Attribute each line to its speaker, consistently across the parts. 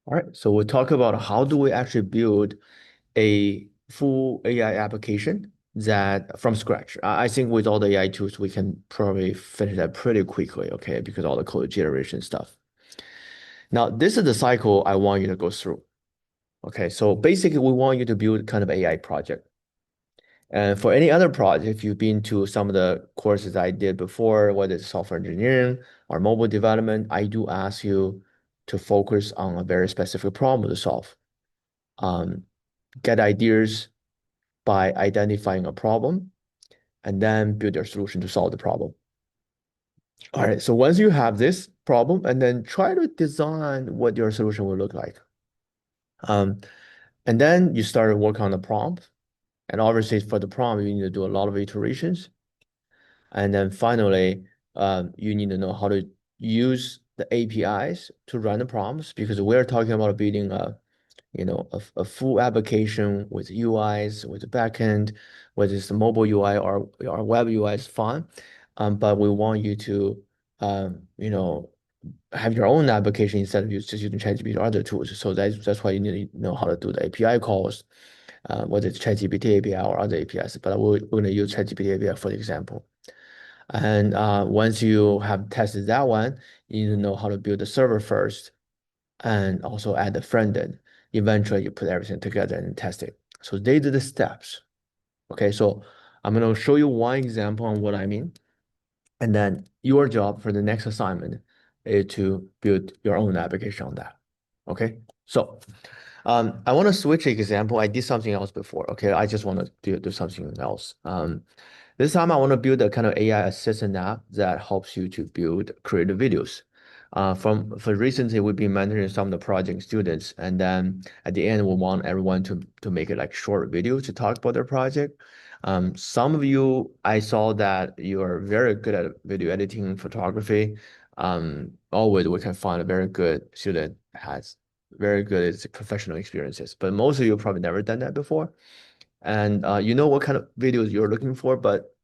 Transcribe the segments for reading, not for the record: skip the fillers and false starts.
Speaker 1: All right, so we'll talk about how do we actually build a full AI application that from scratch. I think with all the AI tools, we can probably finish that pretty quickly, okay, because all the code generation stuff. Now, this is the cycle I want you to go through. Okay, so basically we want you to build kind of AI project. And for any other project, if you've been to some of the courses I did before, whether it's software engineering or mobile development, I do ask you to focus on a very specific problem to solve. Um, get ideas by identifying a problem and then build your solution to solve the problem. All right, so once you have this problem, and then try to design what your solution will look like. Um, and then you start work on the prompt. And obviously for the prompt, you need to do a lot of iterations. And then finally, you need to know how to use the APIs to run the prompts because we're talking about building a full application with UIs, with the backend, whether it's the mobile UI or web UI is fine. But we want you to, have your own application instead of just using ChatGPT or other tools. So that's why you need to know how to do the API calls, whether it's ChatGPT API or other APIs. But we're going to use ChatGPT API for the example. And once you have tested that one, you need to know how to build the server first and also add the front end. Eventually, you put everything together and test it. So these are the steps. Okay, so I'm going to show you one example on what I mean. And then your job for the next assignment is to build your own application on that. Okay, so I want to switch example. I did something else before. Okay, I just want to do something else. This time I want to build a kind of AI assistant app that helps you to build creative videos. For recently, we've been mentoring some of the project students, and then at the end, we want everyone to make it like short video to talk about their project. Some of you, I saw that you are very good at video editing, photography. Always we can find a very good student that has very good professional experiences, but most of you probably never done that before. And you know what kind of videos you're looking for, but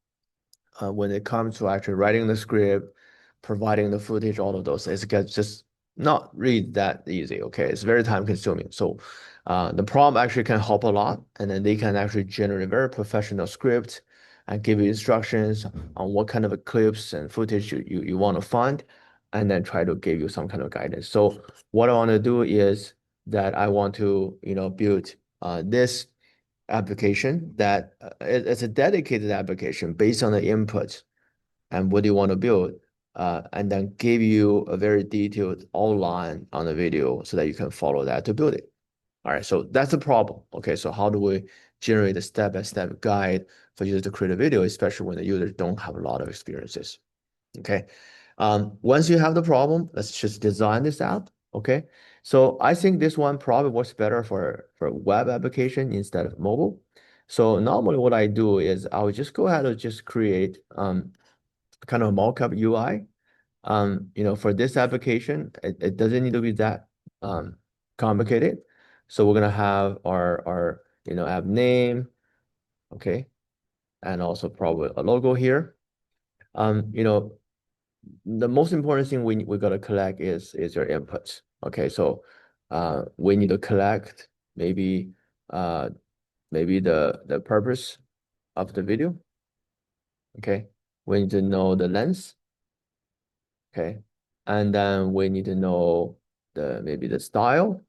Speaker 1: when it comes to actually writing the script, providing the footage, all of those, it gets just not really that easy. Okay, it's very time consuming. So the prompt actually can help a lot, and then they can actually generate a very professional script and give you instructions on what kind of clips and footage you want to find, and then try to give you some kind of guidance. So what I want to do is that I want to, build this application that it's a dedicated application based on the input and what you want to build, and then give you a very detailed outline on the video so that you can follow that to build it. All right, so that's the problem. Okay, so how do we generate a step-by-step guide for users to create a video, especially when the users don't have a lot of experiences? Okay. Once you have the problem, let's just design this app. Okay. So I think this one probably works better for web application instead of mobile. So normally what I do is I would just go ahead and just create kind of a mockup UI. For this application, it doesn't need to be that um complicated. So we're gonna have our app name, okay, and also probably a logo here. Um, you know, the most important thing we gotta collect is your inputs. Okay, so we need to collect maybe uh maybe the purpose of the video. Okay, we need to know the length. Okay, and then we need to know the maybe the style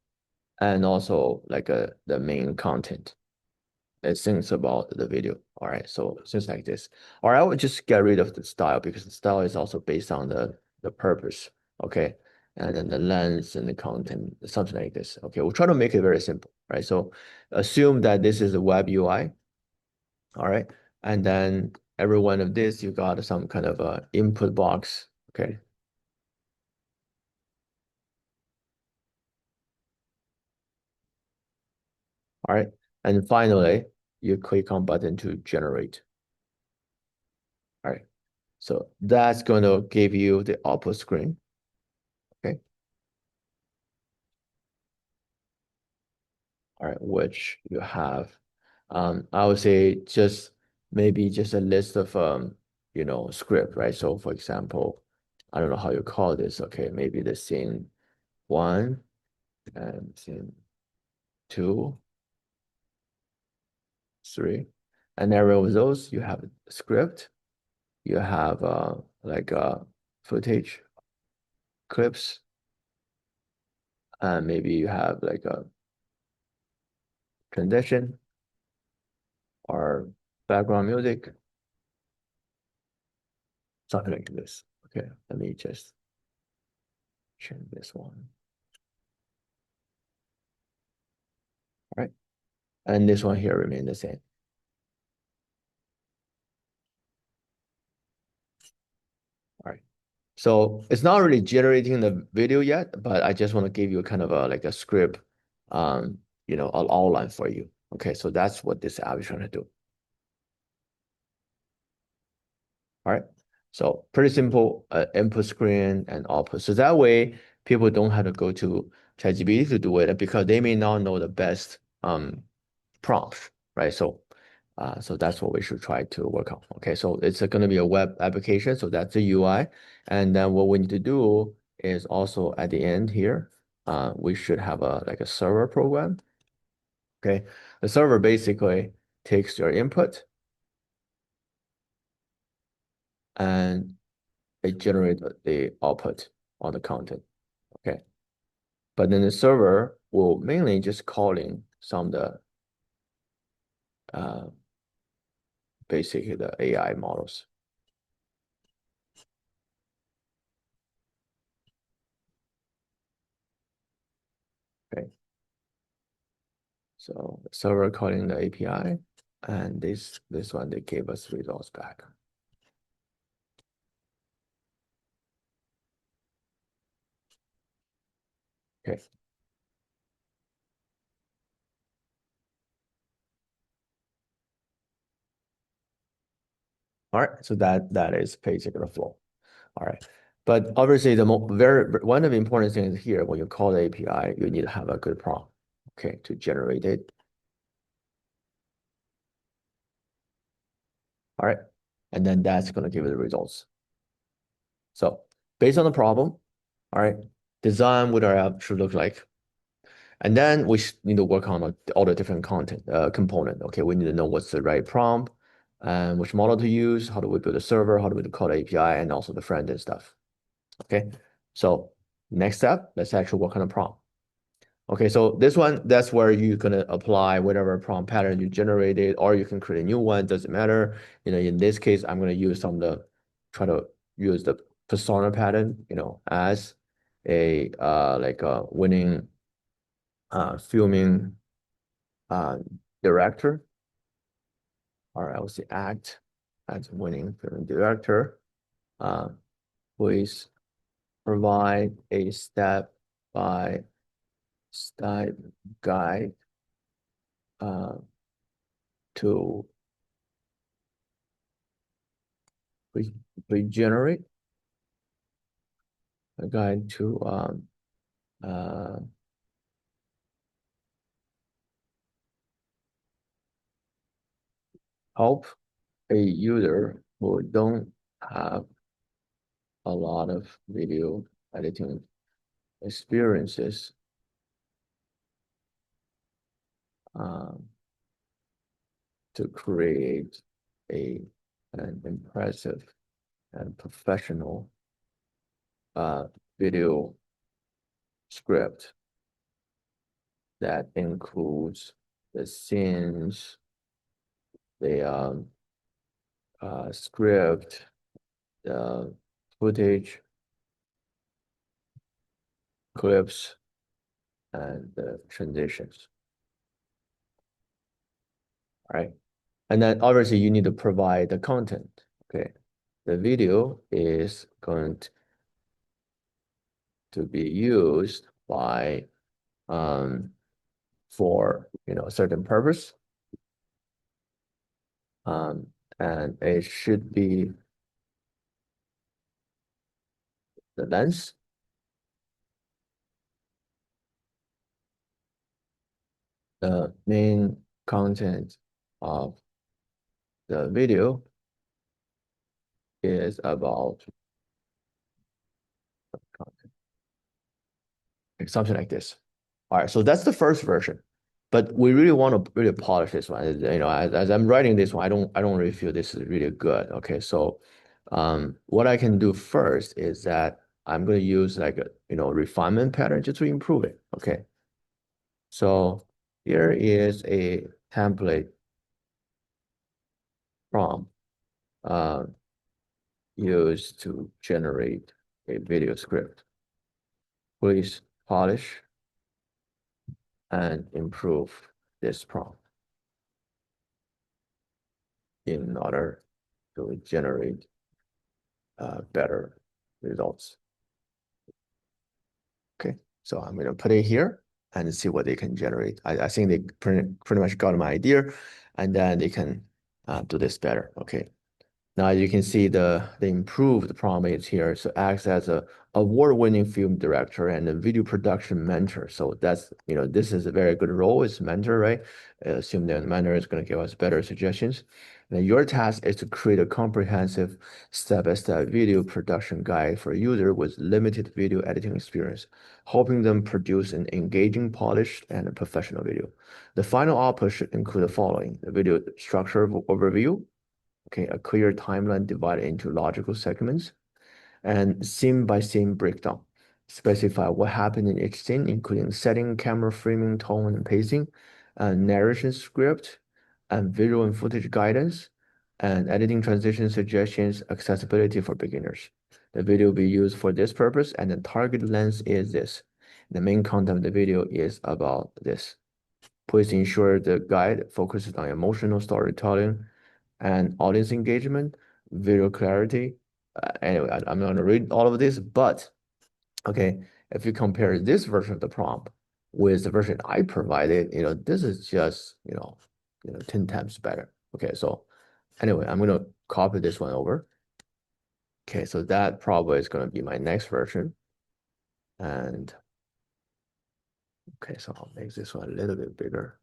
Speaker 1: and also like the main content. It thinks about the video. All right, so things like this. Or I would just get rid of the style because the style is also based on the purpose. Okay, and then the length and the content, something like this. Okay, we'll try to make it very simple, right? So assume that this is a web UI. All right, and then every one of this you got some kind of a input box. Okay, all right, and finally you click on button to generate. All right, so that's going to give you the output screen. Okay. All right, which you have. I would say just maybe just a list of script, right? So for example, I don't know how you call this. Okay, maybe the scene one. and scene 2, 3. And every of those, you have a script, you have like footage, clips, and maybe you have like a transition or background music, something like this. Okay, let me just change this one. All right, and this one here remain the same. All right. So it's not really generating the video yet, but I just want to give you kind of a like a script, an outline for you. Okay, so that's what this app is trying to do. All right. So pretty simple input screen and output. So that way people don't have to go to ChatGPT to do it because they may not know the best prompts, right? So that's what we should try to work on. Okay, so it's going to be a web application. So that's the UI. And then what we need to do is also at the end here, we should have a server program. Okay, the server basically takes your input and it generates the output on the content. Okay, but then the server will mainly just calling some of the uh, basically the AI models. Okay, so the server calling the API, and this one they gave us results back. Okay. All right, so that is basically the flow. All right, but obviously one of the important things here when you call the API, you need to have a good prompt, okay, to generate it. All right, and then that's going to give you the results. So based on the problem, all right, design what our app should look like. And then we need to work on all the different content component. Okay, we need to know what's the right prompt and which model to use, how do we build a server, how do we call the API, and also the front end stuff. Okay, so next step, let's actually work on a prompt. Okay, so this one, that's where you're gonna apply whatever prompt pattern you generated, or you can create a new one, doesn't matter. In this case, I'm gonna use try to use the persona pattern, as a like a winning filming uh, director, or I would say act as winning film director, uh, please provide a step-by-step guide uh, to re regenerate a guide to uh, help a user who don't have a lot of video editing experiences um, to create an impressive and professional video script that includes the scenes, the script, the footage, clips, and the transitions. All right. And then obviously you need to provide the content. Okay. The video is going to be used by for a certain purpose. Um, and it should be the lens, the main content of the video is about content, something like this. All right, so that's the first version, but we really want to really polish this one. You know, as I'm writing this one, I don't really feel this is really good. Okay, so what I can do first is that I'm going to use like a refinement pattern just to improve it. Okay, so here is a template prompt uh, used to generate a video script. Please polish and improve this prompt in order to generate better results. Okay, so I'm gonna put it here and see what they can generate. I think they pretty much got my idea, and then they can do this better. Okay. Now you can see the improved prompt is here. So acts as a award-winning film director and a video production mentor. So that's, this is a very good role as mentor, right? Assume that the mentor is going to give us better suggestions. And your task is to create a comprehensive step-by-step video production guide for a user with limited video editing experience, helping them produce an engaging, polished, and professional video. The final output should include the following: the video structure overview, okay, a clear timeline divided into logical segments, and scene by scene breakdown. Specify what happened in each scene, including setting, camera framing, tone, and pacing, narration script, and visual and footage guidance, and editing transition suggestions, accessibility for beginners. The video will be used for this purpose, and the target length is this. The main content of the video is about this. Please ensure the guide focuses on emotional storytelling and audience engagement, video clarity. Anyway, I'm not gonna read all of this, but okay, if you compare this version of the prompt with the version I provided, this is just, 10 times better. Okay, so anyway, I'm gonna copy this one over. Okay, so that probably is gonna be my next version. And okay, so I'll make this one a little bit bigger.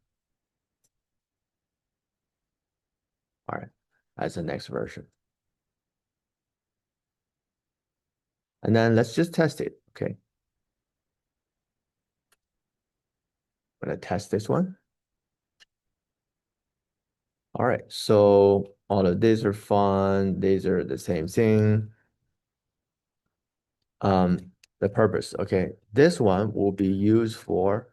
Speaker 1: All right, that's the next version. And then let's just test it. Okay, I'm gonna test this one. All right, so all of these are fun. These are the same thing. The purpose, okay. This one will be used for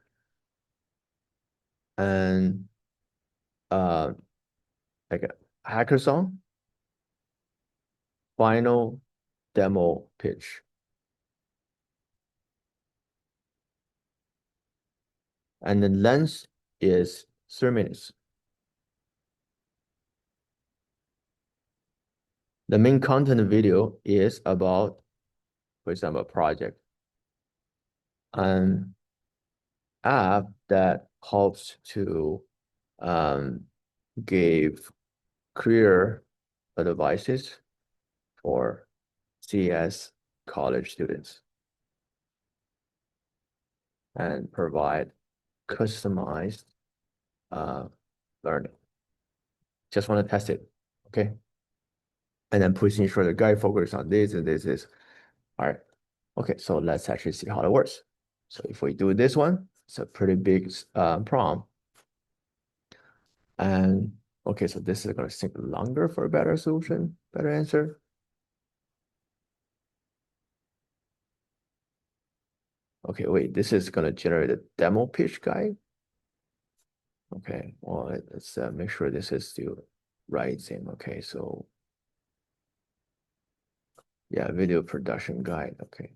Speaker 1: an uh like a hackathon final demo pitch. And the length is 3 minutes. The main content video is about, for example, a project, an app that helps to give clear advices for CS college students and provide customized uh, learning. Just want to test it, okay? And then please ensure the guide focuses on this and this is, all right. Okay, so let's actually see how it works. So if we do this one, it's a pretty big prompt. And okay, so this is going to take longer for a better solution, better answer. Okay, wait, this is going to generate a demo pitch guide. Okay, well, let's make sure this is still right thing. Okay, so yeah, video production guide. Okay.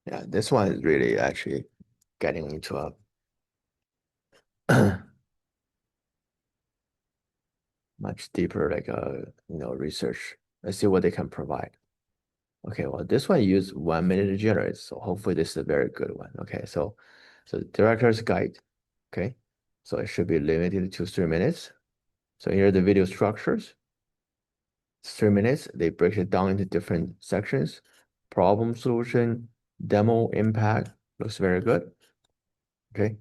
Speaker 1: Yeah, this one is really actually getting into a much deeper like research. Let's see what they can provide. Okay, well this one used 1 minute to generate, so hopefully this is a very good one. Okay, so director's guide. Okay, So it should be limited to 3 minutes. So here are the video structures. It's 3 minutes. They break it down into different sections. Problem solution, demo impact, looks very good. Okay.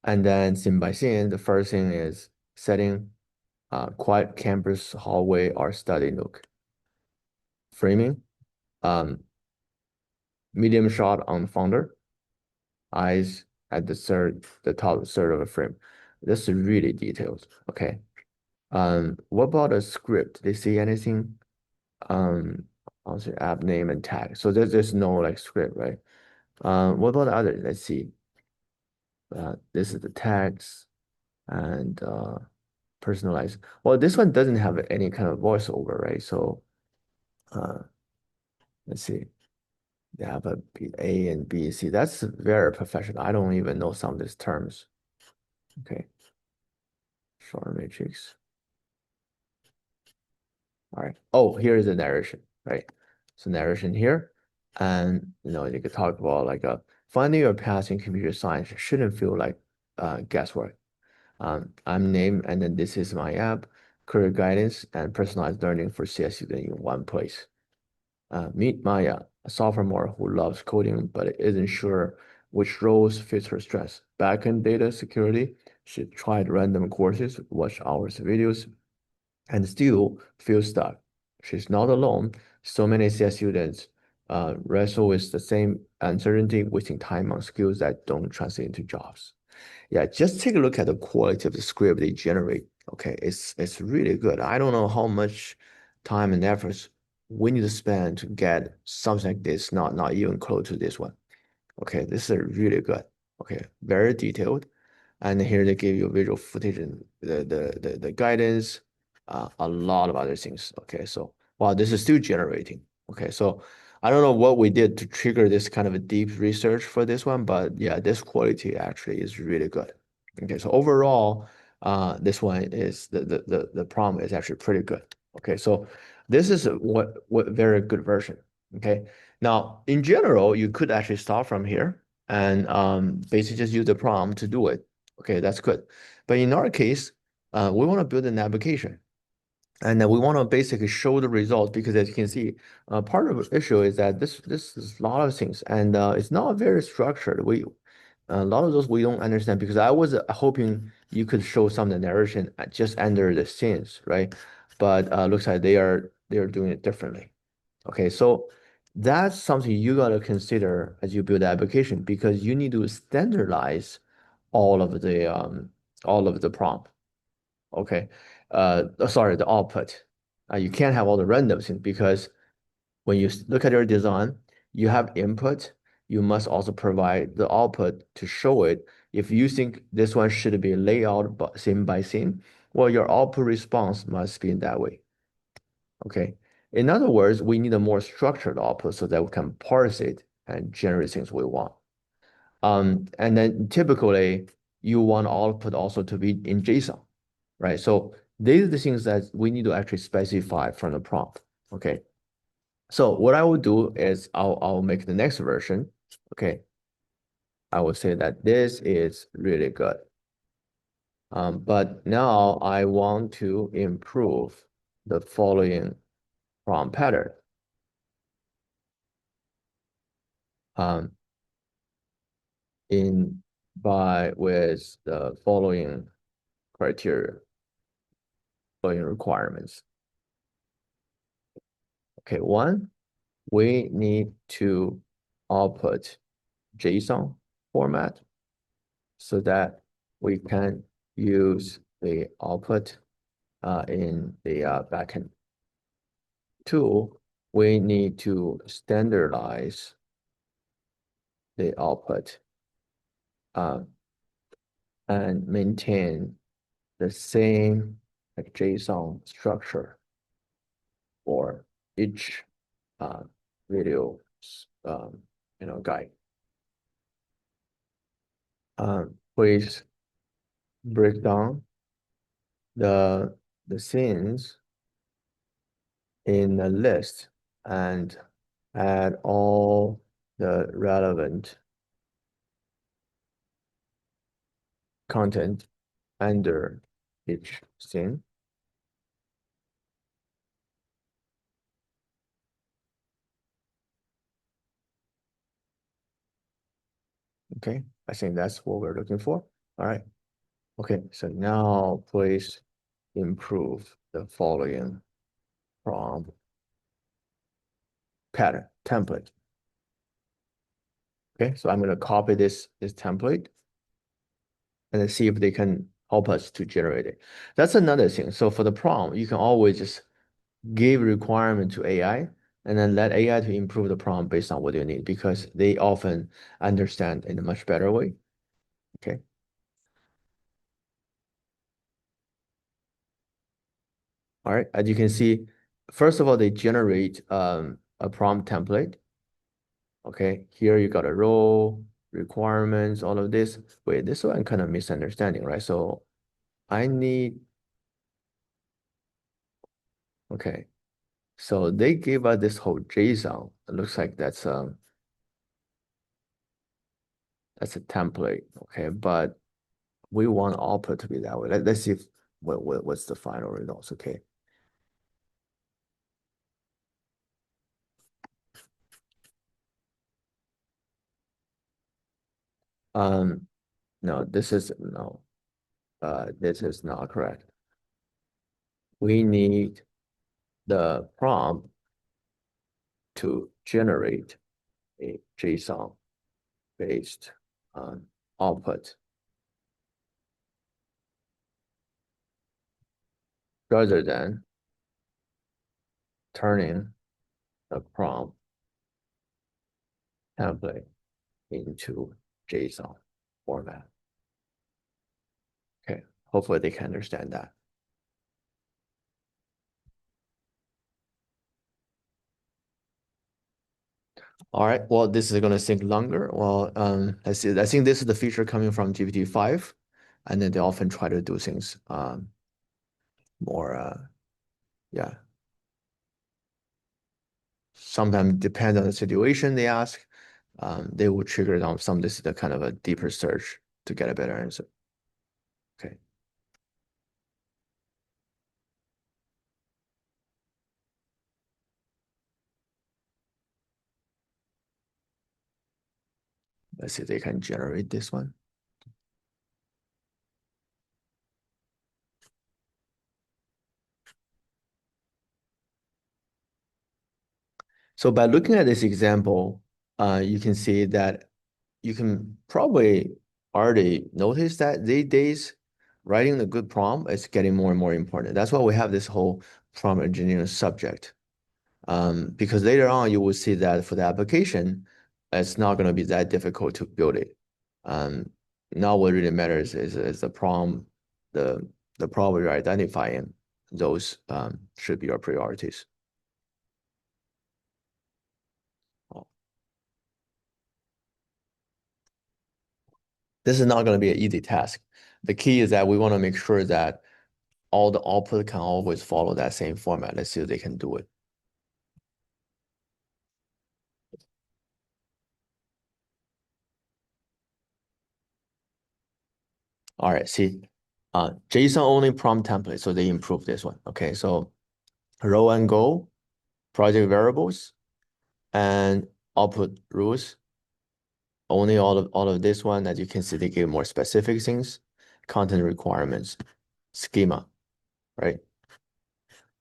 Speaker 1: And then scene by scene, the first thing is setting quiet campus hallway or study nook. Framing, um, medium shot on founder, eyes at the top third of the frame. This is really detailed. Okay. What about a script? They see anything? I'll say app name and tag. So there's no like script, right? What about the other? Let's see. This is the tags and personalized. Well, this one doesn't have any kind of voiceover, right? So uh, let's see. They have a A and B, C. That's very professional. I don't even know some of these terms. Okay. Short matrix. All right. Oh, here is the narration, right? So narration here. And you could talk about like finding your path in computer science shouldn't feel like guesswork. I'm named, and then this is my app, career guidance, and personalized learning for CS student in one place. Meet Maya, a sophomore who loves coding but isn't sure which roles fit her strengths. Backend data security, she tried random courses, watched hours of videos, and still feels stuck. She's not alone. So many CS students wrestle with the same uncertainty, wasting time on skills that don't translate into jobs. Yeah, just take a look at the quality of the script they generate. Okay, it's really good. I don't know how much time and efforts we need to spend to get something like this, not even close to this one. Okay, this is really good. Okay, very detailed. And here they give you visual footage and the guidance, a lot of other things. Okay, so wow, this is still generating. Okay, so I don't know what we did to trigger this kind of a deep research for this one, but yeah, this quality actually is really good. Okay, so overall, this one is the prompt is actually pretty good. Okay, so this is what very good version. Okay, now in general, you could actually start from here and basically just use the prompt to do it. Okay, that's good. But in our case, we want to build an application. And then we want to basically show the results because as you can see, part of the issue is that this is a lot of things and it's not very structured. A lot of those we don't understand because I was hoping you could show some of the narration just under the scenes, right? But looks like they are doing it differently. Okay, so that's something you got to consider as you build the application because you need to standardize all of the prompt. Okay. Sorry, the output. You can't have all the random things because when you look at your design, you have input. You must also provide the output to show it. If you think this one should be layout scene by scene, well, your output response must be in that way. Okay. In other words, we need a more structured output so that we can parse it and generate things we want. And then typically you want output also to be in JSON, right? So these are the things that we need to actually specify from the prompt. Okay. So what I will do is I'll make the next version. Okay. I will say that this is really good. But now I want to improve the following prompt pattern. Um, in by with the following criteria, following requirements. Okay, one, we need to output JSON format so that we can use the output in the backend. Two, we need to standardize the output uh, and maintain the same like JSON structure for each uh, video guide. Please break down the scenes in a list and add all the relevant content under each scene. Okay, I think that's what we're looking for. All right. Okay, so now please improve the following prompt pattern template. Okay, so I'm going to copy this template and then see if they can help us to generate it. That's another thing. So for the prompt, you can always just give requirement to AI and then let AI to improve the prompt based on what you need because they often understand in a much better way. Okay. All right. As you can see, first of all, they generate a prompt template. Okay. Here you got a role, requirements, all of this. Wait, this one kind of misunderstanding, right? So I need, okay. So they gave us this whole JSON. It looks like that's a template. Okay. But we want output to be that way. Let's see if what's the final results. Okay. Um, no, this is not correct. We need the prompt to generate a JSON based output rather than turning the prompt template into JSON format. Okay, hopefully they can understand that. All right, well, this is going to take longer. Well, let's see. I think this is the feature coming from GPT-5, and then they often try to do things more, yeah. Sometimes depend on the situation they ask, they will trigger down some this is the kind of a deeper search to get a better answer. Okay, let's see if they can generate this one. So by looking at this example, you can see that you can probably already notice that these days writing the good prompt is getting more and more important. That's why we have this whole prompt engineering subject. Because later on you will see that for the application, it's not going to be that difficult to build it. Um, Now what really matters is the prompt, the problem you're identifying. Those should be your priorities. Oh. This is not going to be an easy task. The key is that we want to make sure that all the output can always follow that same format. Let's see if they can do it. All right, see, JSON only prompt template, so they improved this one. Okay, so row and goal, project variables, and output rules. Only all of this one, as you can see, they give more specific things, content requirements, schema, right?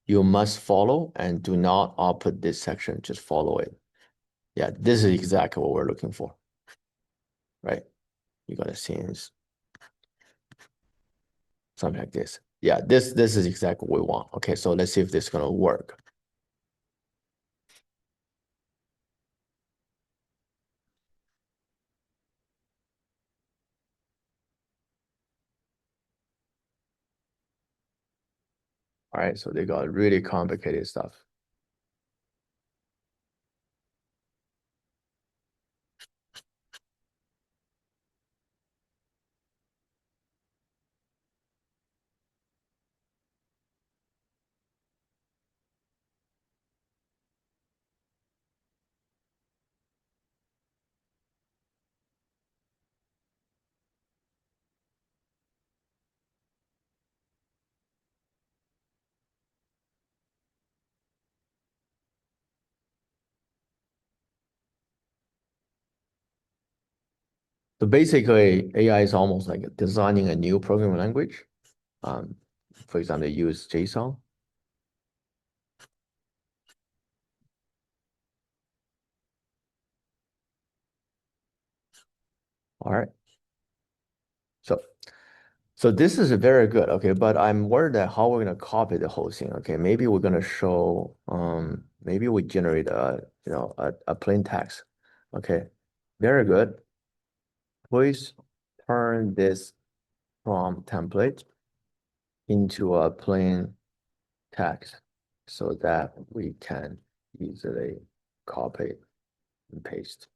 Speaker 1: You must follow and do not output this section, just follow it. Yeah, this is exactly what we're looking for, right? You got a scenes, something like this. Yeah, this is exactly what we want. Okay, so let's see if this is gonna work. All right, so they got really complicated stuff. So basically, AI is almost like designing a new programming language. Um, for example, they use JSON. All right. So so this is very good. Okay, but I'm worried that how we're gonna copy the whole thing. Okay, maybe we're gonna show maybe we generate a plain text. Okay, very good. Please turn this prompt template into a plain text so that we can easily copy and paste.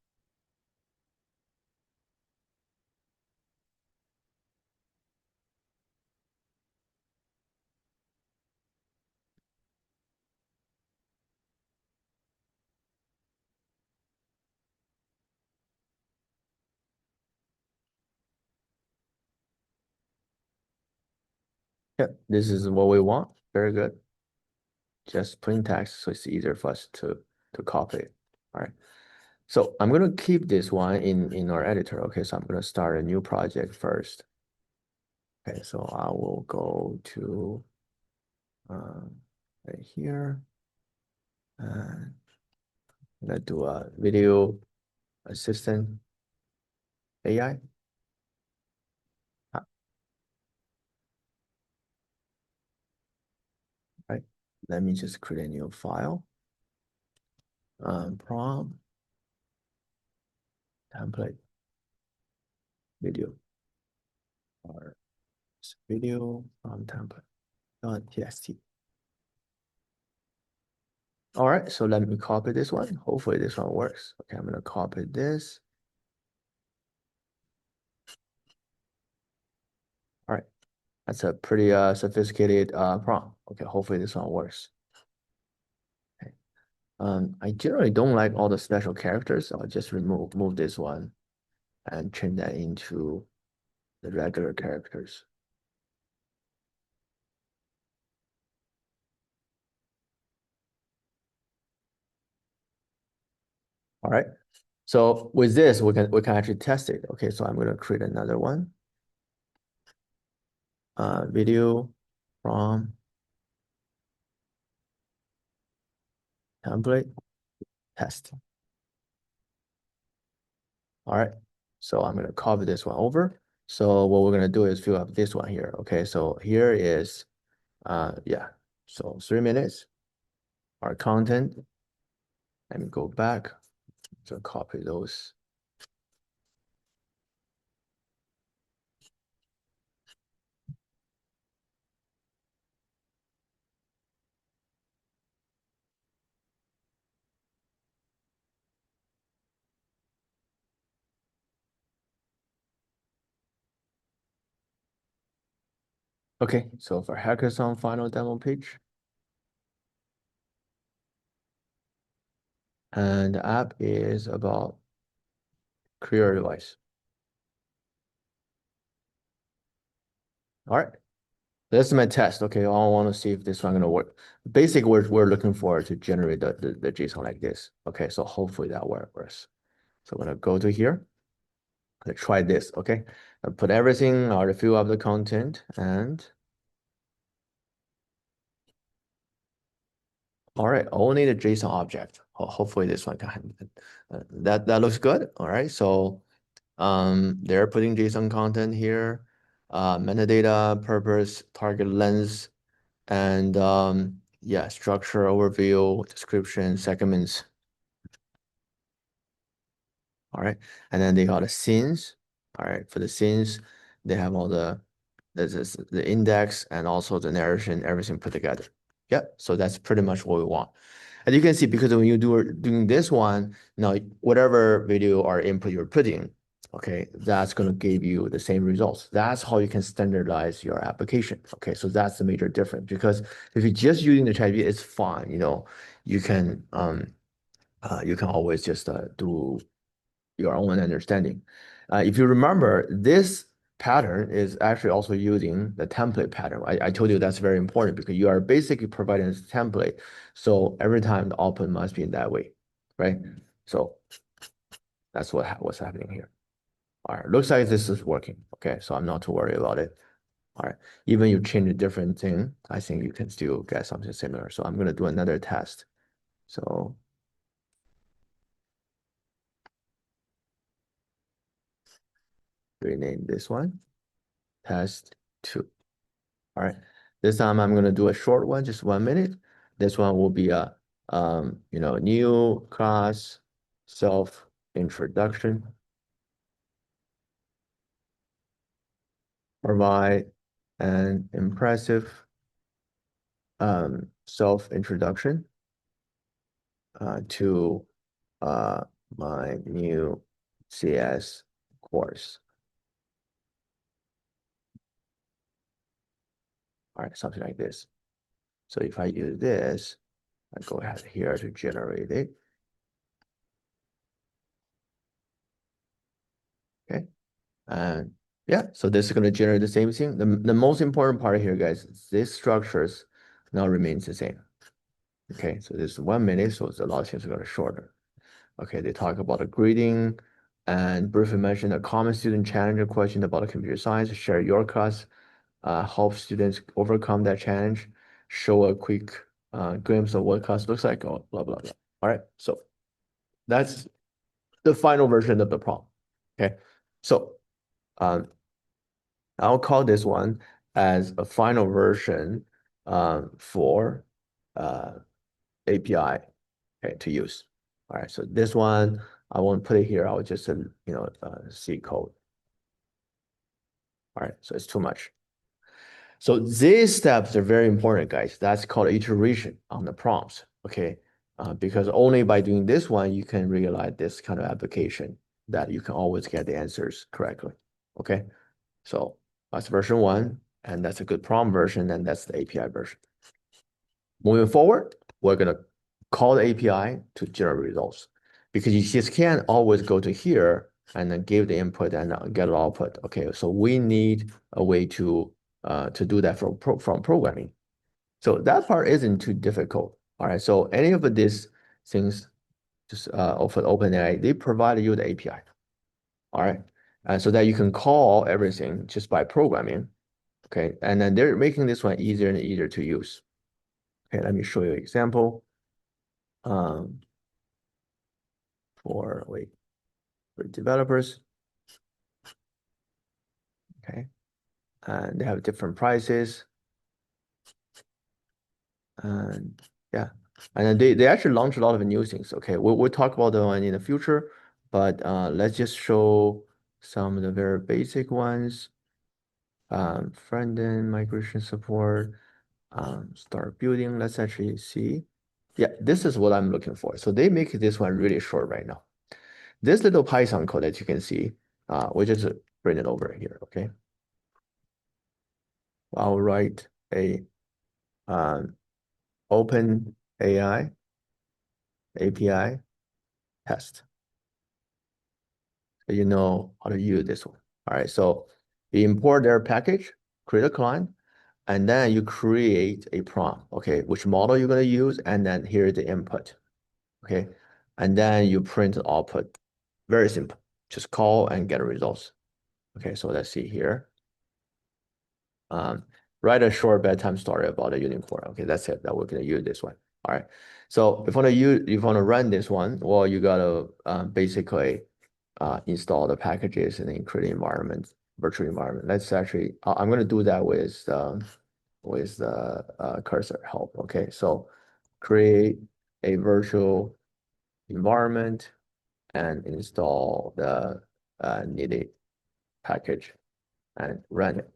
Speaker 1: Yeah, this is what we want. Very good. Just plain text, so it's easier for us to copy it. All right. So I'm gonna keep this one in our editor. Okay, so I'm gonna start a new project first. Okay, so I will go to right here and I'm gonna do a video assistant AI. Right. Let me just create a new file. Prompt template video or video from template dot txt. All right, so let me copy this one. Hopefully this one works. Okay, I'm gonna copy this. All right, that's a pretty sophisticated prompt. Okay, hopefully this one works. Okay. I generally don't like all the special characters. So I'll just move this one and change that into the regular characters. All right. So with this, we can actually test it. Okay, so I'm gonna create another one. Video from template test. All right. So I'm gonna copy this one over. So what we're gonna do is fill up this one here. Okay, so here is yeah. So 3 minutes, our content. Let me go back to copy those. Okay, so for hackathon final demo page, and the app is about career advice. All right, this is my test. Okay, I want to see if this one gonna work. Basically, we're looking for to generate the JSON like this. Okay, so hopefully that works. So I'm gonna go to here. Let's try this. Okay, I put everything or fill up the content and all right, only the JSON object. Hopefully this one can handle it. That looks good. All right, so they're putting JSON content here, metadata, purpose, target length, and yeah, structure, overview, description, segments. All right, and then they got the scenes. All right, for the scenes, they have all the index and also the narration, everything put together. Yeah, so that's pretty much what we want. And you can see because when you doing this one, now whatever video or input you're putting, okay, that's gonna give you the same results. That's how you can standardize your application. Okay, so that's the major difference because if you're just using the ChatGPT, it's fine. You can always just do your own understanding. If you remember, this pattern is actually also using the template pattern. I told you that's very important because you are basically providing a template. So every time the output must be in that way, right? So that's what's happening here. All right, looks like this is working. Okay, so I'm not too worried about it. All right, even you change a different thing, I think you can still get something similar. So I'm gonna do another test. So rename this one, test two. All right, this time I'm gonna do a short one, just 1 minute. This one will be a new class self introduction. Provide an impressive self introduction to my new CS course. All right, something like this. So if I use this, I go ahead here to generate it. Okay. And yeah, so this is going to generate the same thing. The most important part here, guys, is this structures now remains the same. Okay, so this is 1 minute, so it's a lot of things are going to shorter. Okay, they talk about a greeting and briefly mention a common student challenge or question about computer science, share your class, help students overcome that challenge, show a quick glimpse of what class looks like, blah, blah, blah. All right, so that's the final version of the problem. Okay, so um, I'll call this one as a final version for API, okay, to use. All right, so this one, I won't put it here. I'll just, C code. All right, so it's too much. So these steps are very important, guys. That's called iteration on the prompts, okay? Because only by doing this one, you can realize this kind of application that you can always get the answers correctly, okay? So that's version one, and that's a good prompt version, and that's the API version. Moving forward, we're gonna call the API to generate results because you just can't always go to here and then give the input and get an output. Okay, so we need a way to do that from programming. So that part isn't too difficult. All right, so any of these things, just for OpenAI, they provide you the API. All right, and so that you can call everything just by programming. Okay, and then they're making this one easier and easier to use. Okay, let me show you an example. Um, for developers. Okay, and they have different prices, and yeah, and then they actually launch a lot of new things. Okay, we'll talk about the one in the future, but let's just show some of the very basic ones. Front-end migration support, start building. Let's actually see. Yeah, this is what I'm looking for. So they make this one really short right now. This little Python code that you can see, we just bring it over here, okay? I'll write a open AI API test. So you know how to use this one. All right, so you import their package, create a client, and then you create a prompt, okay, which model you're gonna use, and then here's the input, okay? And then you print the output. Very simple. Just call and get results. Okay, so let's see here. Write a short bedtime story about a unicorn. Okay, that's it. That we're gonna use this one. All right. So if you want to run this one, well, you gotta basically install the packages and then create environment, virtual environment. Let's actually, I'm gonna do that with the cursor help. Okay, so create a virtual environment and install the needed package and run it.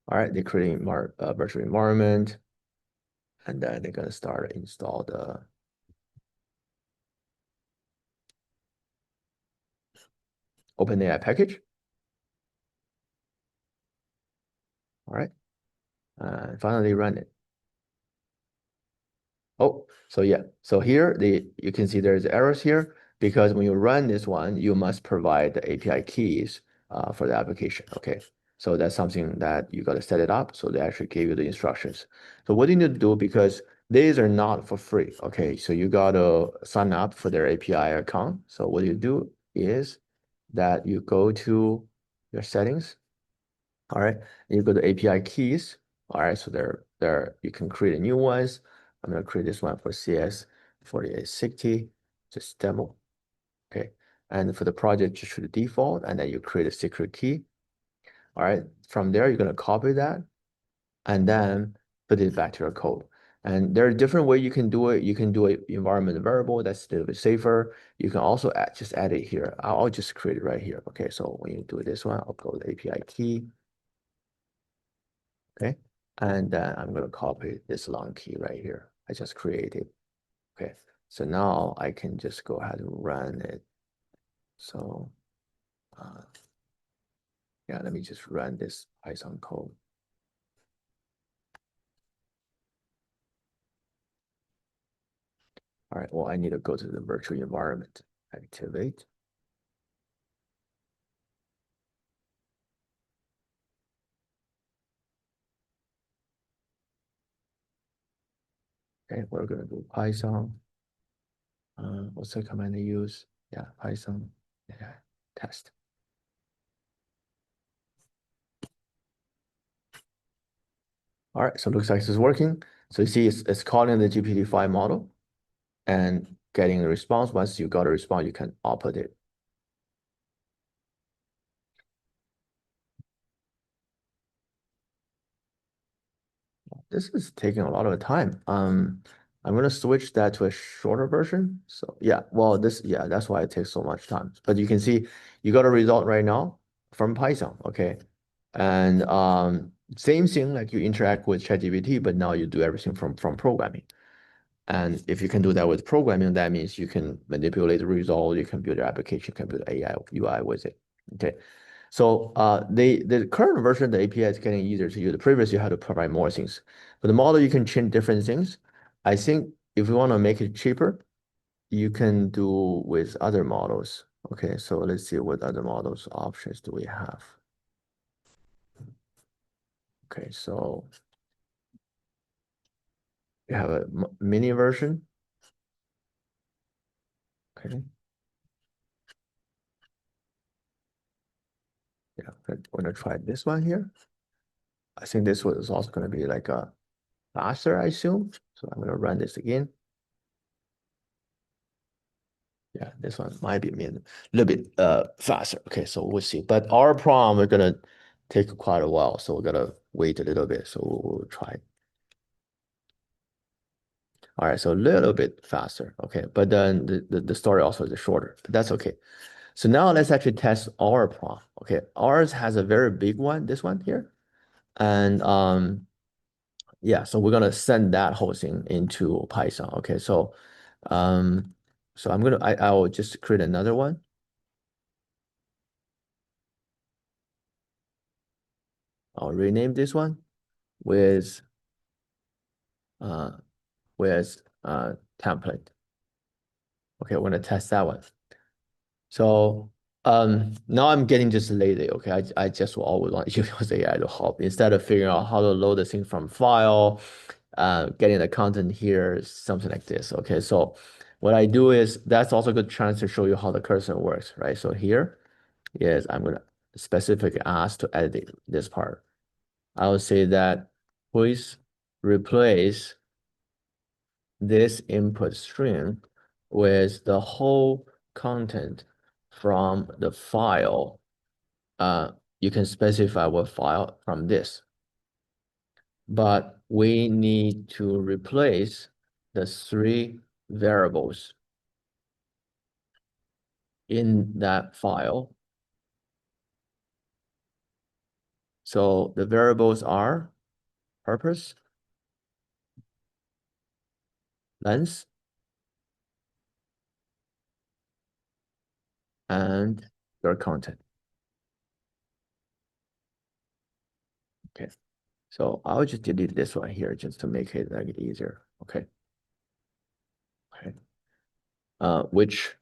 Speaker 1: All right, they create a virtual environment, and then they're gonna start install the OpenAI package. All right, finally run it. Oh, so yeah, so here you can see there's errors here because when you run this one, you must provide the API keys for the application. Okay, so that's something that you got to set it up. So they actually give you the instructions. So what you need to do, because these are not for free. Okay, so you got to sign up for their API account. So what you do is that you go to your settings. All right, you go to API keys. All right, so there you can create a new ones. I'm gonna create this one for CS4860, just demo. Okay, and for the project, just shoot the default, and then you create a secret key. All right, from there, you're gonna copy that and then put it back to your code. And there are different ways you can do it. You can do an environment variable that's a little bit safer. You can also just add it here. I'll just create it right here. Okay, so when you do this one, I'll go to API key. Okay, and then I'm gonna copy this long key right here. I just created. Okay, so now I can just go ahead and run it. So uh, yeah, let me just run this Python code. All right, well, I need to go to the virtual environment, activate. Okay, we're gonna do Python. What's the command I use? Yeah, Python, yeah, test. All right, so it looks like this is working. So you see it's calling the GPT-5 model and getting a response. Once you got a response, you can output it. This is taking a lot of time. I'm gonna switch that to a shorter version. So yeah, well, yeah, that's why it takes so much time. But you can see you got a result right now from Python, okay? And same thing, like you interact with ChatGPT, but now you do everything from programming. And if you can do that with programming, that means you can manipulate the result, you can build your application, you can build AI UI with it. Okay. So the current version of the API is getting easier to use. The previous you had to provide more things. But the model you can change different things. I think if you want to make it cheaper, you can do with other models. Okay, so let's see what other models options do we have. Okay, so we have a mini version. Okay, yeah, I'm gonna try this one here. I think this one is also gonna be like a faster, I assume. So I'm gonna run this again. Yeah, this one might be a little bit faster. Okay, so we'll see. But our problem we're gonna take quite a while, so we're gonna wait a little bit. So we'll try. All right, so a little bit faster. Okay, but then the story also is shorter, but that's okay. So now let's actually test our prompt. Okay, ours has a very big one, this one here. And yeah, so we're gonna send that whole thing into Python. Okay, um so I will just create another one. I'll rename this one with uh template. Okay, we're gonna test that one. So now I'm getting just lazy. Okay, I just always want to use AI to help instead of figuring out how to load the thing from file, getting the content here, something like this. Okay, so what I do is that's also a good chance to show you how the cursor works, right? So here is I'm gonna specifically ask to edit this part. I will say that please replace this input stream with the whole content from the file. You can specify what file from this, but we need to replace the three variables in that file. So the variables are purpose, length, and your content. Okay. So I'll just delete this one here just to make it like easier. Okay. Okay. Which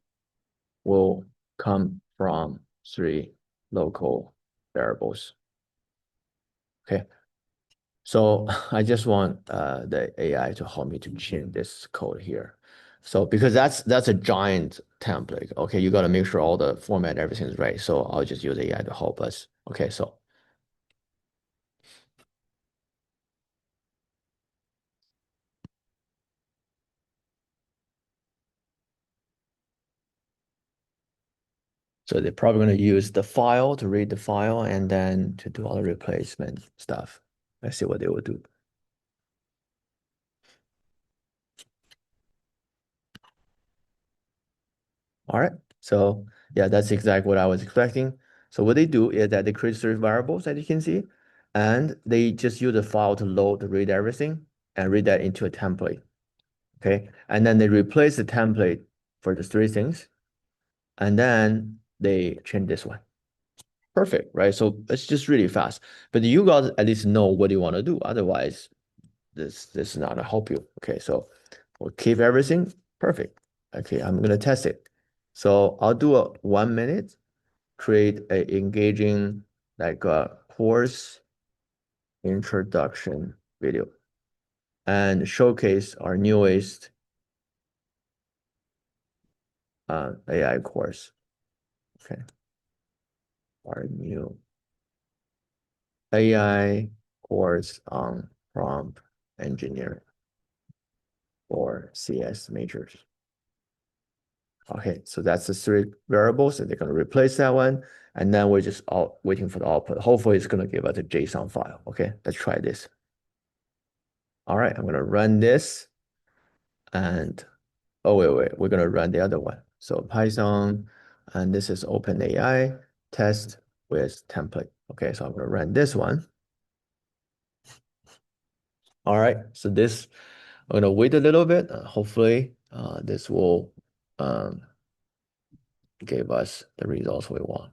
Speaker 1: will come from three local variables. Okay. So I just want the AI to help me to change this code here. So because that's a giant template. Okay, you got to make sure all the format, everything is right. So I'll just use AI to help us. Okay, so they're probably going to use the file to read the file and then to do all the replacement stuff. Let's see what they will do. All right. So yeah, that's exactly what I was expecting. So what they do is that they create three variables, as you can see, and they just use the file to load, to read everything and read that into a template. Okay. And then they replace the template for the three things. And then they change this one. Perfect, right? So it's just really fast. But you guys at least know what you want to do. Otherwise, this is not gonna help you. Okay, so we'll keep everything perfect. Okay, I'm gonna test it. So I'll do a 1 minute, create a engaging like a course introduction video and showcase our newest AI course. Okay, our new AI course on prompt engineering for CS majors. Okay, so that's the three variables, and they're going to replace that one. And then we're just all waiting for the output. Hopefully, it's going to give us a JSON file. Okay, let's try this. All right, I'm going to run this. And oh, wait, we're going to run the other one. So Python, and this is OpenAI test with template. Okay, so I'm going to run this one. All right, so this, I'm going to wait a little bit. Hopefully, this will give us the results we want.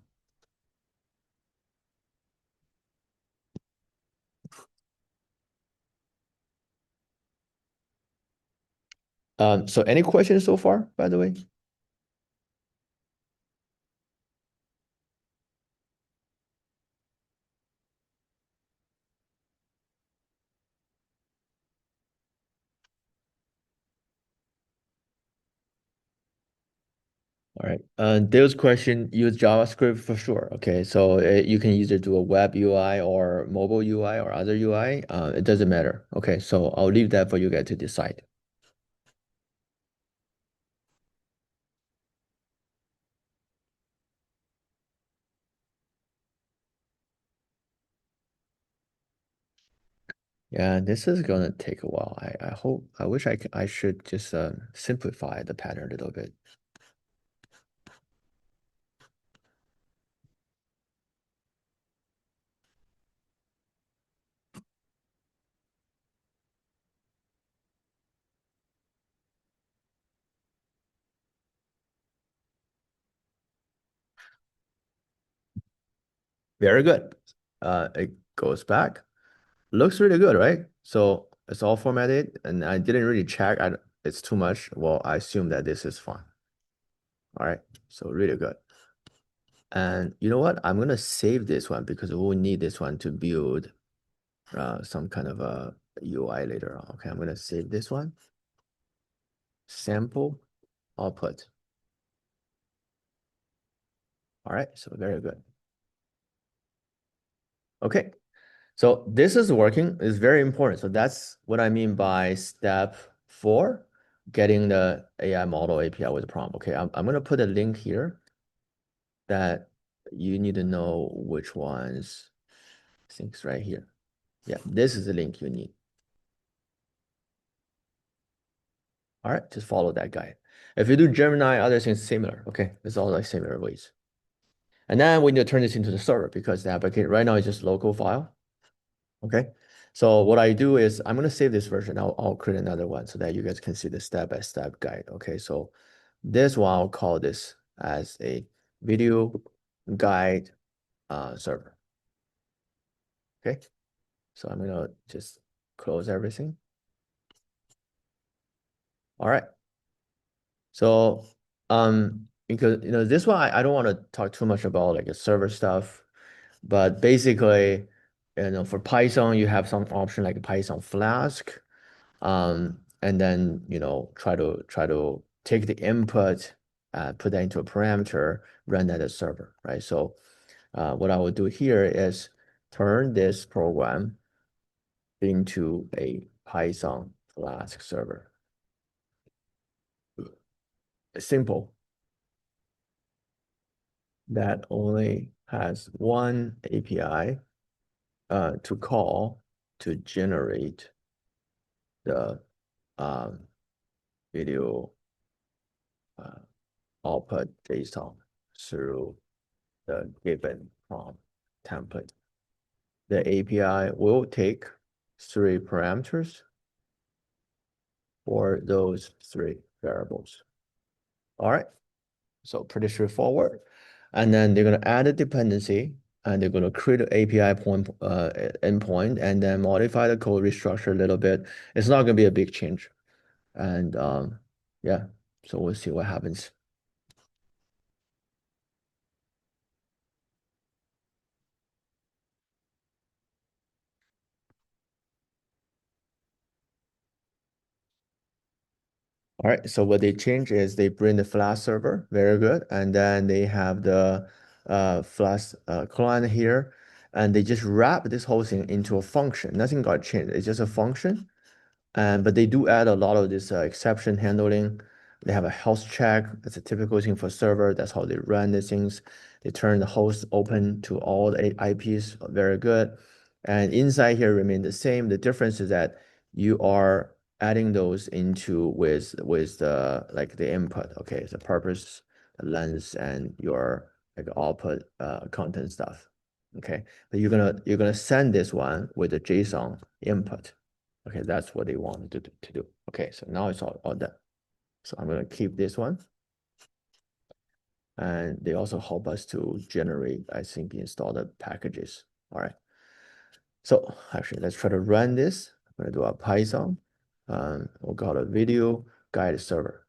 Speaker 1: So any questions so far, by the way? All right. Those question use JavaScript for sure. Okay, so you can either do a web UI or mobile UI or other UI. It doesn't matter. Okay, so I'll leave that for you guys to decide. Yeah, this is gonna take a while. I hope I wish I should just simplify the pattern a little bit. Very good. It goes back. Looks really good, right? So it's all formatted, and I didn't really check. It's too much. Well, I assume that this is fine. All right, so really good. And you know what? I'm gonna save this one because we'll need this one to build some kind of a UI later on. Okay, I'm gonna save this one. Sample output. All right, so very good. Okay, so this is working. It's very important. So that's what I mean by step 4, getting the AI model API with prompt. Okay, I'm gonna put a link here that you need to know which ones. I think it's right here. Yeah, this is the link you need. All right, just follow that guide. If you do Gemini, other things similar. Okay, it's all like similar ways. And then we need to turn this into the server because the application right now is just local file. Okay, so what I do is I'm gonna save this version. I'll create another one so that you guys can see the step-by-step guide. Okay, so this one I'll call this as a video guide server. Okay, so I'm gonna just close everything. All right. So because this one I don't want to talk too much about like the server stuff, but basically, for Python you have some option like Python Flask, and then try to take the input, put that into a parameter, run that as server, right? So what I will do here is turn this program into a Python Flask server. Simple. That only has one API to call to generate the um, video uh, output JSON through the given prompt template. The API will take three parameters for those three variables. All right, so pretty straightforward. And then they're going to add a dependency, and they're going to create an API endpoint, and then modify the code, restructure a little bit. It's not going to be a big change. And yeah, so we'll see what happens. All right, so what they change is they bring the Flask server, very good, and then they have the Flask client here, and they just wrap this whole thing into a function. Nothing got changed. It's just a function, but they do add a lot of this exception handling. They have a health check. That's a typical thing for server. That's how they run these things. They turn the host open to all the IPs. Very good. And inside here remain the same. The difference is that you are adding those into with the input. Okay, the purpose, the length, and your like output content stuff. Okay, but you're gonna send this one with the JSON input. Okay, that's what they wanted to do. Okay, so now it's all done. So I'm gonna keep this one. And they also help us to generate, I think, install the packages. All right. So actually, let's try to run this. I'm gonna do a Python. We'll call it video guide server.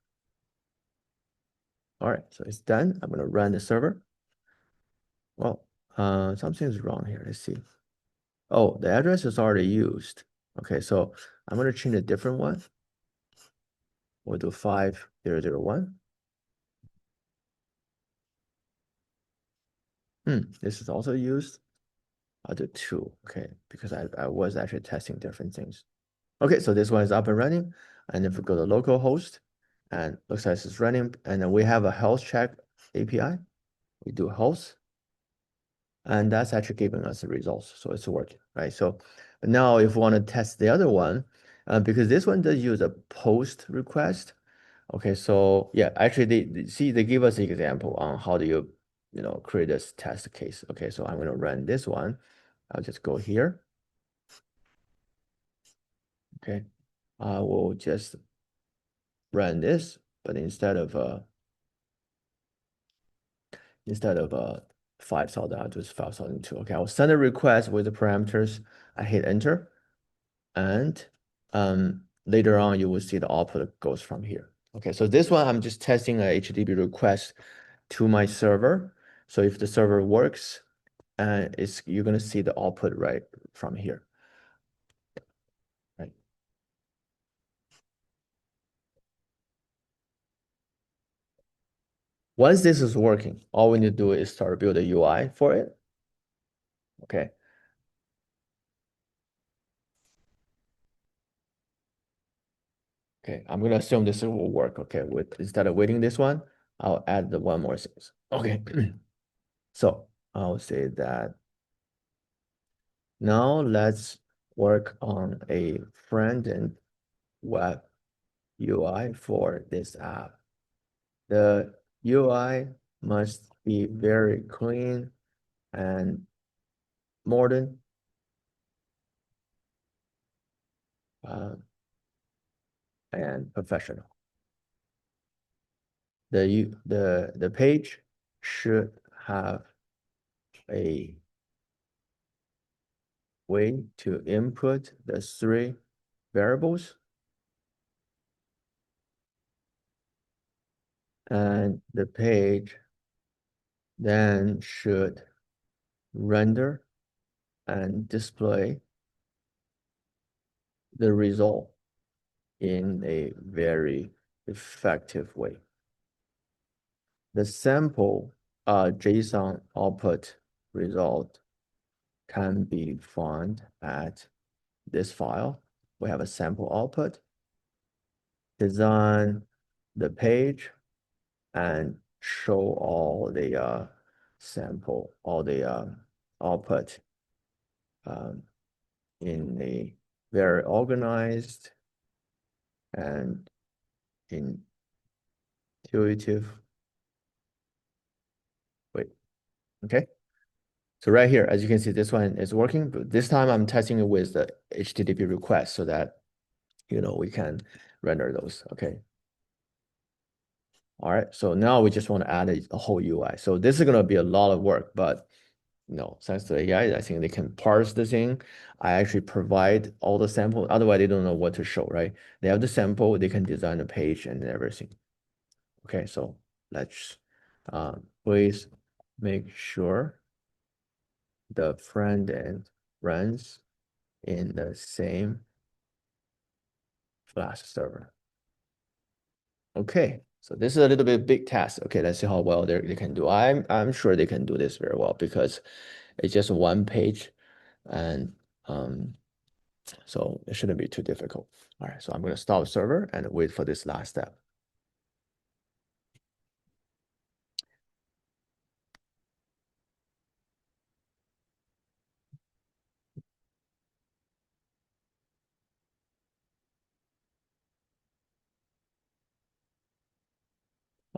Speaker 1: All right, so it's done. I'm gonna run the server. Well, something's wrong here. Let's see. Oh, the address is already used. Okay, so I'm gonna change a different one. We'll do 5001. This is also used. I'll do 2, okay, because I was actually testing different things. Okay, so this one is up and running. And if we go to localhost, and looks like it's running, and then we have a health check API. We do health, and that's actually giving us the results. So it's working, right? So now if we want to test the other one, because this one does use a post request. Okay, so yeah, actually they give us an example on how do you create this test case. Okay, so I'm going to run this one. I'll just go here. Okay, I will just run this, but instead of 5,000, I'll do 5,002. Okay, I'll send a request with the parameters. I hit enter, and later on you will see the output goes from here. Okay, so this one I'm just testing a HTTP request to my server. So if the server works, you're gonna see the output right from here. Right. Once this is working, all we need to do is start build a UI for it. Okay. Okay, I'm gonna assume this will work. Okay, instead of waiting this one, I'll add the one more things. Okay. So I'll say that now let's work on a front-end web UI for this app. The UI must be very clean and modern, uh, and professional. The page should have a way to input the three variables, And the page then should render and display the result in a very effective way. The sample JSON output result can be found at this file. We have a sample output, design the page, and show all the sample, all the output um, in a very organized and intuitive way. Okay. So right here, as you can see, this one is working, but this time I'm testing it with the HTTP request so that, we can render those. Okay. All right. So now we just want to add a whole UI. So this is going to be a lot of work, but thanks to AI, I think they can parse the thing. I actually provide all the sample. Otherwise, they don't know what to show, right? They have the sample, they can design a page and everything. Okay, so let's please make sure the front end runs in the same Flash server. Okay, so this is a little bit big task. Okay, let's see how well they can do. I'm sure they can do this very well because it's just one page, and so it shouldn't be too difficult. All right, so I'm going to stop server and wait for this last step.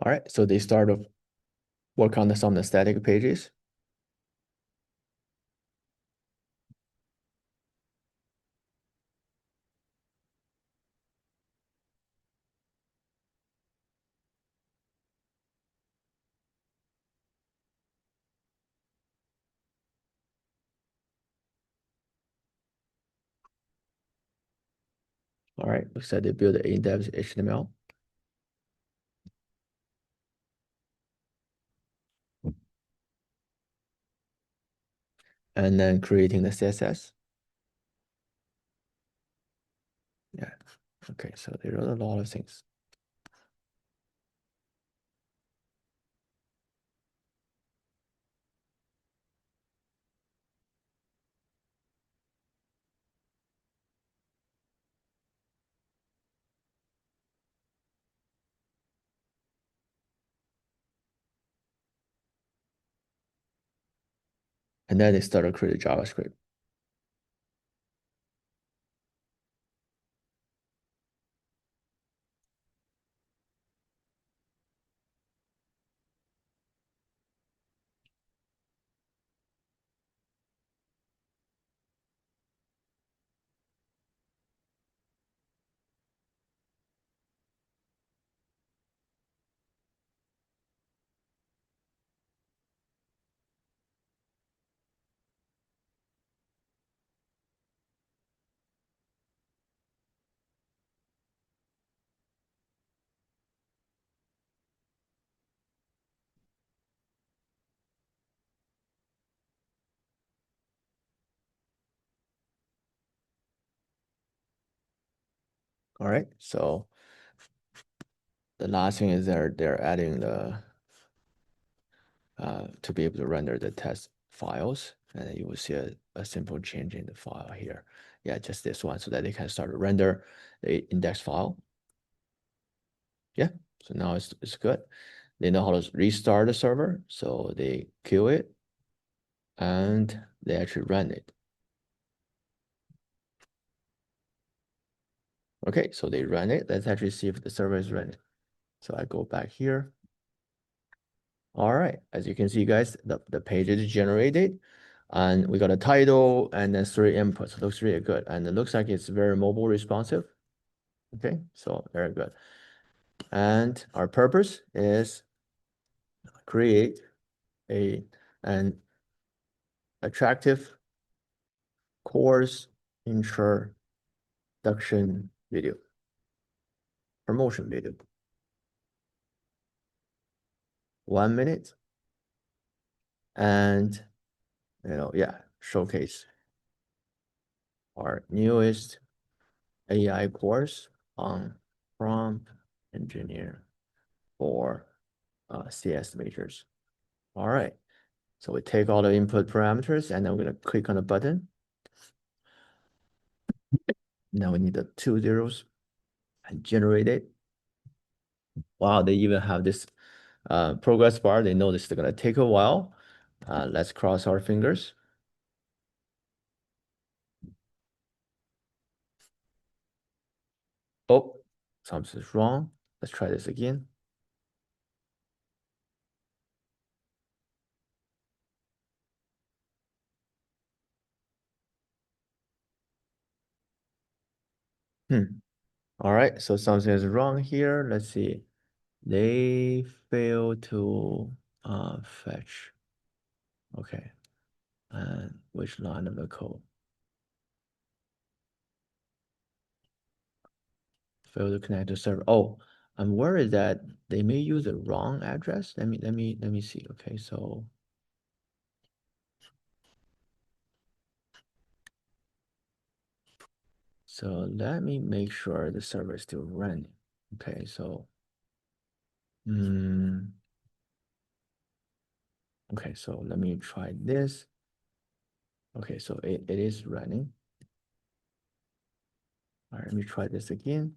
Speaker 1: All right, so they start to work on some of the static pages. All right, looks like they build an in-depth HTML. And then creating the CSS. Yeah, okay, so they wrote a lot of things. And then they started creating JavaScript. All right, so the last thing is they're adding the to be able to render the test files, and you will see a simple change in the file here. Yeah, just this one, so that they can start to render the index file. Yeah, so now it's good. They know how to restart the server, so they kill it and they actually run it. Okay, so they run it. Let's actually see if the server is running. So I go back here. All right, as you can see, guys, the page is generated, and we got a title and then 3 inputs. Looks really good, and it looks like it's very mobile responsive. Okay, so very good. And our purpose is create an attractive course introduction video, promotion video. 1 minute. And, yeah, showcase our newest AI course on prompt engineer for CS majors. All right. So we take all the input parameters and then we're going to click on the button. Now we need the 2 zeros and generate it. Wow, they even have this progress bar. They know this is going to take a while. Let's cross our fingers. Oh, something's wrong. Let's try this again. All right, so something is wrong here. Let's see. They failed to fetch. Okay, and which line of the code? Failed to connect to server. Oh, I'm worried that they may use the wrong address. Let me see. Okay, so let me make sure the server is still running. Okay, so okay, so let me try this. Okay, so it is running. All right, let me try this again.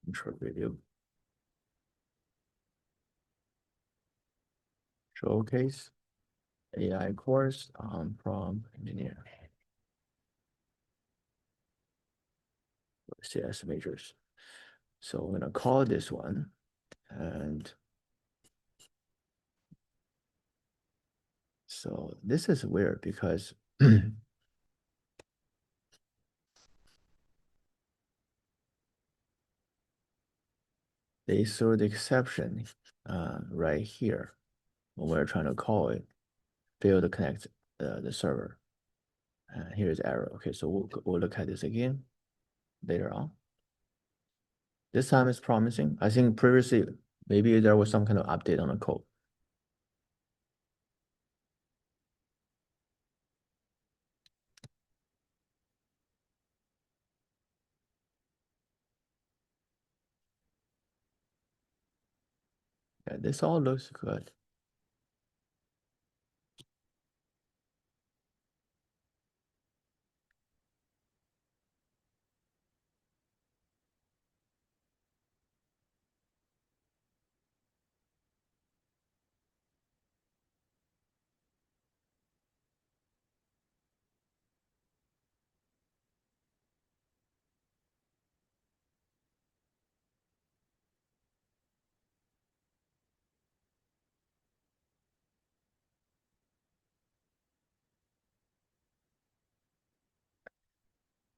Speaker 1: Intro video. Showcase AI course on prompt engineer. CS majors. So I'm gonna call this one, and so this is weird because they threw the exception right here when we're trying to call it, fail to connect the server. Here's error. Okay, so we'll look at this again later on. This time it's promising. I think previously maybe there was some kind of update on the code. Yeah, this all looks good.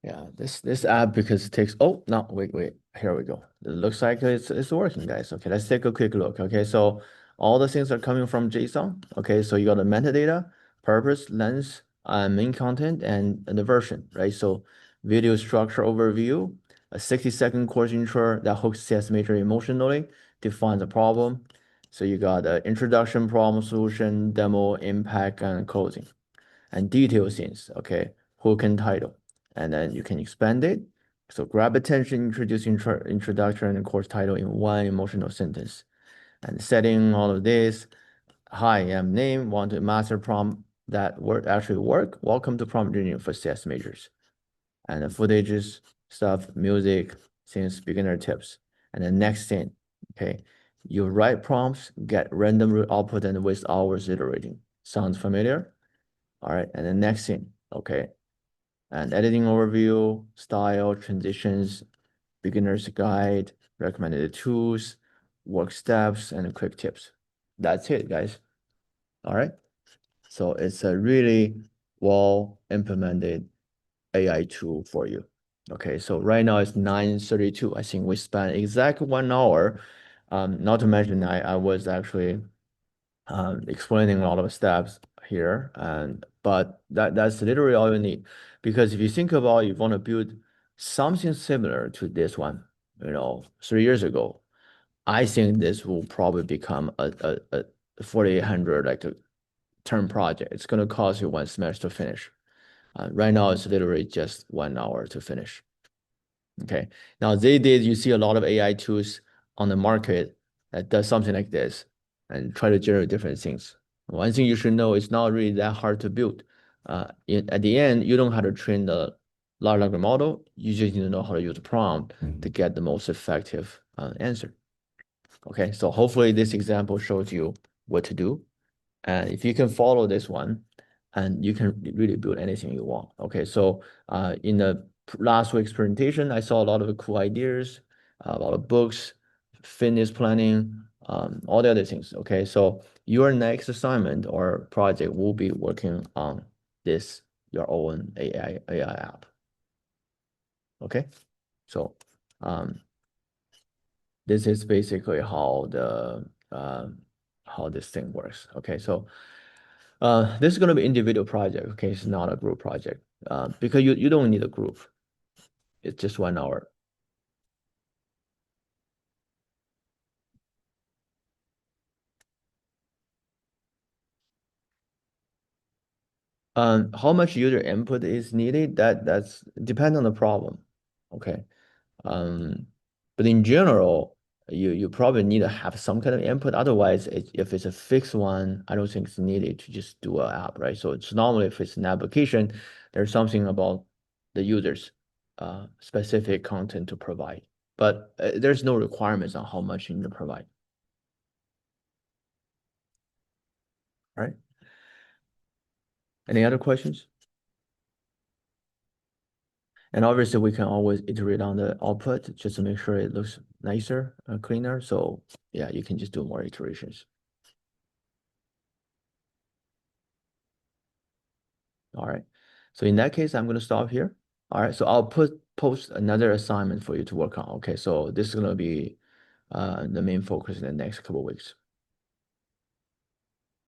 Speaker 1: Yeah, this app because it takes, oh no, wait, here we go. It looks like it's working, guys. Okay, let's take a quick look. Okay, so all the things are coming from JSON. Okay, so you got the metadata, purpose, length, main content, and the version, right? So video structure overview, a 60-second course intro that hooks CS major emotionally, defines the problem. So you got the introduction, problem, solution, demo, impact, and closing, and detail things. Okay, hook and title, and then you can expand it. So grab attention, introduce introduction and course title in one emotional sentence. And setting all of this. Hi, I'm name, want to master prompt that word actually work. Welcome to prompt engineering for CS majors. And the footages, stuff, music, things, beginner tips. And the next thing, okay, you write prompts, get random output and waste hours iterating. Sounds familiar? All right, and the next thing, okay, and editing overview, style, transitions, beginner's guide, recommended tools, work steps, and quick tips. That's it, guys. All right. So it's a really well implemented AI tool for you. Okay, so right now it's 9:32. I think we spent exact 1 hour. Not to mention I was actually explaining a lot of steps here, but that's literally all you need. Because if you think about, you want to build something similar to this one, 3 years ago, I think this will probably become a 4800 like a term project. It's going to cost you one semester to finish. Right now, it's literally just 1 hour to finish. Okay. Now you see a lot of AI tools on the market that does something like this and try to generate different things. One thing you should know, it's not really that hard to build. At the end, you don't have to train the large language model. You just need to know how to use the prompt to get the most effective answer. Okay, so hopefully this example shows you what to do. And if you can follow this one, and you can really build anything you want. Okay, so in the last week's presentation, I saw a lot of cool ideas, a lot of books, fitness planning, all the other things. Okay, so your next assignment or project will be working on this, your own AI app. Okay, so this is basically how this thing works. Okay, so this is going to be individual project. Okay, it's not a group project because you don't need a group. It's just 1 hour. How much user input is needed? That's depend on the problem. Okay. Um, but in general, you probably need to have some kind of input. Otherwise, if it's a fixed one, I don't think it's needed to just do an app, right? So it's normally if it's an application, there's something about the users, specific content to provide. But there's no requirements on how much you need to provide, right? Any other questions? And obviously, we can always iterate on the output just to make sure it looks nicer, cleaner. So yeah, you can just do more iterations. All right. So in that case, I'm going to stop here. All right. So I'll post another assignment for you to work on. Okay. So this is going to be the main focus in the next couple of weeks.